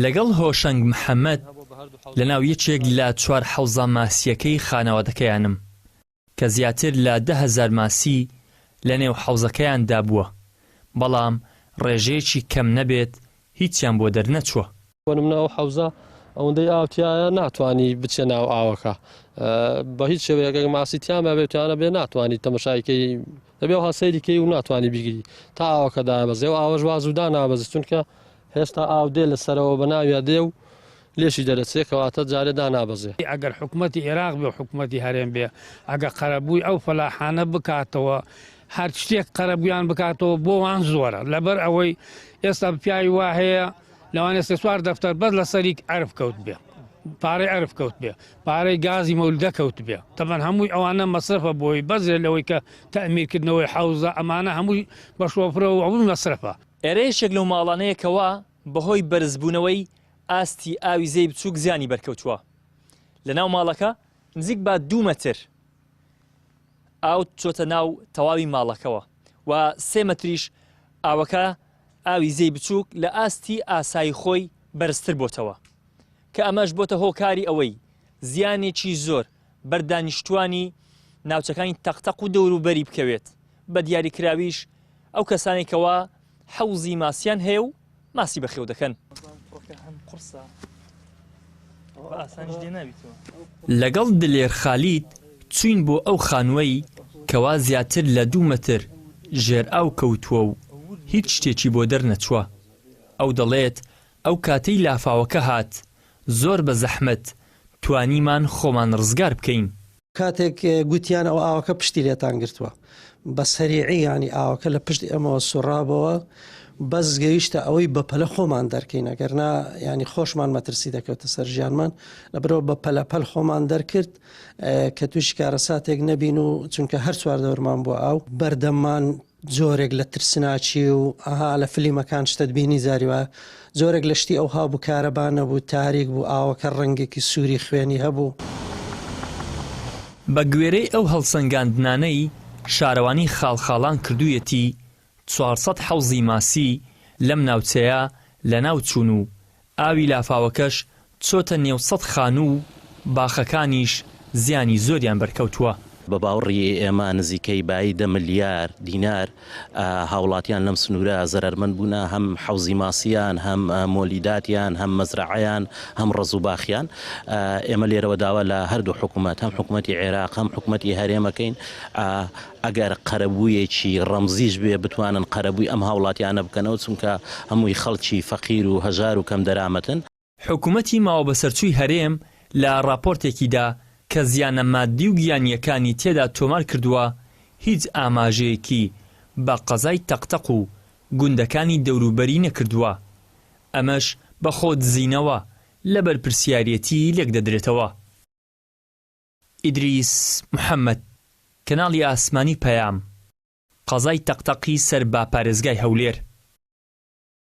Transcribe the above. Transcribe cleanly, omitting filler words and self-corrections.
لەگەڵ هۆشەنگ محەممەد لەناو یەکێک لە 4 حەوزە ماسیەکەی خانەوادەکەیانم کە زیاتر لە 10,000 ماسی لە نێو حەوزەکەیاندا بووە، بەڵام ڕێژەیەکی کەم نەبێت هیچیان بۆ دەرنەچووە. ناو حەوزە ئەوەندەی ئاوتیایە ناتوانانی بچێ ناو ئاوەکە بە هیچ شێوەیەکە ماسیتیانە بێتوانە بێ ناتوانانی تەمەشایکەی دەبێ هەسەیریکەی و ناتوانانی بیگری تا ئاوەکە دابەزێ و ئاوەش وازودا نابەزی چونکە هێستا ئاو دێ لەسەرەوە بە ناویا دێ و لێشی دەرەچێت کەواتە جارێدا نابەزێ. ئەگەر حکوومەتی عێراق بێ و حکوومەتی هەرێم بێ ئەگە قەرەبووی ئەو فەلاحانە بکاتەوە هەر شتێک قەرەبوویان بکاتەوە بۆوان زۆرە لەبەر ئەوەی ئێستا پیاوی وا هەیە لەوانێ 3-4 دەفتەر بەس لە سەری عەرف کەوت بێ، پارەی عەرف کەوت بێ، پارەی گازی مەولدە کەوت بێ، تەبەن هەمووی ئەوانە مەسرفە بۆی بەزرێ لەوەی کە تەئمیرکردنەوەی حەوزە ئەمانە هەمووی بە شۆفرە و هەمووی مەسرفە. ئێرەیەشێک لەو ماڵانەیەکەوە بەهۆی بەرزبوونەوەی ئاستی ئاوی زەی بچووک زیانی بەرکەوتووە. لەناو ماڵەکە نزیک بە 2 مەتر ئاو چۆتە ناو تەواوی ماڵەکەوە و 3 مەتریش ئاوەکە ئاوی زەی بچووک لە ئاستی ئاسایی خۆی بەرزتر بۆتەوە کە ئەمەش بۆتە هۆکاری ئەوەی زیانێکی زۆر بەردانیشتوانی ناوچەکانی تەقتەق و دەوروبەری بکەوێت. بە دیاریکراویش ئەو کەسانێکەوە حەوزی ماسیان هەیە و ماسی بەخێو دەکەن. لەگەڵ دلێر خالید چوین بۆ ئەو خانووەی کەوا زیاتر لە 2 مەتر ژێر ئاو کەوتووە و هیچ شتێکی بۆ دەرنەچووە. ئەو دەڵێت ئەو کاتەی لافاوەکە هات زۆر بە زەحمەت توانیمان خۆمان ڕزگار بکەین. کاتێک گوتیان ئەو ئاوەکە پشتی لێتان گرتووە بە سەریعی ینی ئاوەکە لە پشتی ئەمەوە سوڕابەوە بەس گەیشتە ئەوەی بەپەلە خۆمان دەرکەین ئەگەرنا ینی خۆشمان مەترسی دەکەوتە سەر ژیانمان لەبەرەوە بە پەلەپەل خۆمان دەرکرد کە تووشی کارەساتێک نەبین و چونکە هەر چوار دەورمان بۆ ئاو بەردەممان جۆرێک لە ترسناچی و ئاها لە فلیمەکان شتت بینی زاریوە زۆرێک لە شتی ئەو هابوو کارەبانە بوو تاریک بوو ئاوەکە ڕەنگێکی سووری خوێنی هەبوو. بە گوێرەی ئەو هەڵسەنگاندنانەی شارەوانی خاڵخاڵان کردوویەتی 400 حەوزی ماسی لەم ناوچەیە لە ناو چوون و ئاوی لافاوەکەش چۆتە نێو 100 خانوو و باخەکانیش زیانی زۆریان بەرکەوتووە. بە باوەڕی ئێمە نزیکەی بای 10 ملیار دینار هاوڵاتیان لەم سنوورە زەرمەند بوونە هەم حەوزی ماسییان هەم مۆلیداتیان هەم مەزرعەیان هەم ڕزوباخیان. ئێمە لێرەوە داوا لە هەردوو حکوومەت هەم حکوومەتی عێراق هەم حکوومەتی هەرێمەکەین ئەگەر قەرەبوویەکی ڕەمزیش بێ بتوانن قەرەبووی ئەم هاوڵاتیانە بکەنەوە چونکە هەمووی خەڵکی فەقیر و هەژار و کەم دەرامەتن. حکوومەتی ماوە بەسەرچووی هەرێم لە راپۆرتێکیدا کە زیانە مادی و گیانیەکانی تێدا تۆمار کردووە هیچ ئاماژەیەکی بە قەزای تەقتەق و گوندەکانی دەوروبەری نەکردووە. ئەمەش بە خۆت زینەوە لە بەرپرسیارەتی لێک دەدرێتەوە. ئیدریس محەممەد، کەناڵی ئاسمانی پەیام، قەزای تەقتەقی سەر با پارێزگای هەولێر.